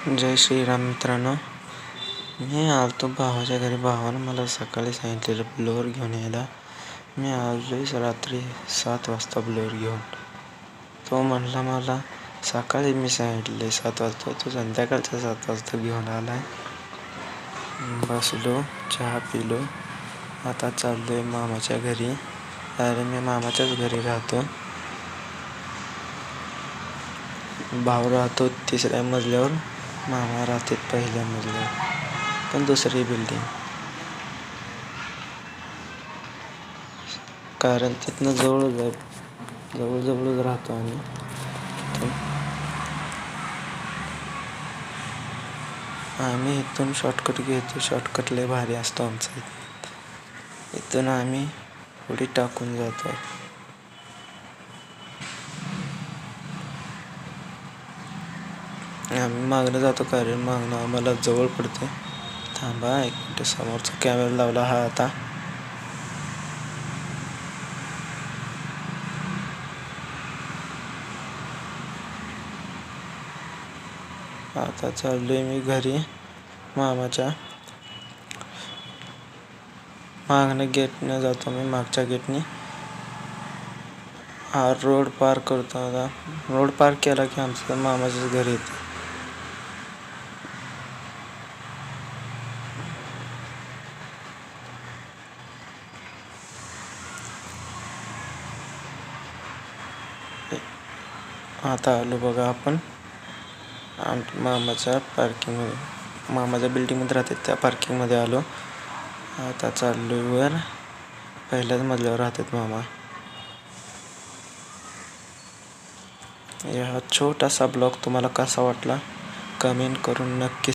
जय श्रीराम मित्रांनो, मी आलतो भावाच्या घरी. भावानं मला सकाळी सांगितलेलं ब्लोअर घेऊन यायला. मी आलोय रात्री 7 वाजता ब्लोअर घेऊन. तो म्हणला मला सकाळी मी सांगितले 7 वाजता, तो संध्याकाळच्या 7 वाजता घेऊन आलाय. बसलो, चहा पिलो, आता चाललोय मामाच्या घरी. अरे मी मामाच्याच घरी राहतो. भाऊ राहतो 3ऱ्या मजल्यावर, मामा राहतात 1ल्या मजल्यावर, पण दुसरी बिल्डिंग. कारण तिथनं जवळ राहतो आम्ही. आम्ही इथून शॉर्टकट घेतो. शॉर्टकट लय भारी असतो आमचा. इथून आम्ही उडी टाकून जातो. आम्ही मागणं जातो कारण मागणं आम्हाला जवळ पडते. थांबा एक मिनिट, समोरचा कॅमेरा लावला हा. आता चाललोय मी घरी. मामाच्या मागणं गेटने जातो मी, मागच्या गेटने. हा रोड पार करतो. आता रोड पार केला की आमचं मामाच्याच घरी येते. आता आलो बघा आपण मामाच्या पार्किंगमध्ये. मामाच्या बिल्डिंगमध्ये राहतात त्या पार्किंगमध्ये आलो. आता चाललोय वर. 1ल्याच मजल्यावर राहतात मामा. हा छोटासा ब्लॉग तुम्हाला कसा वाटला कमेंट करून नक्की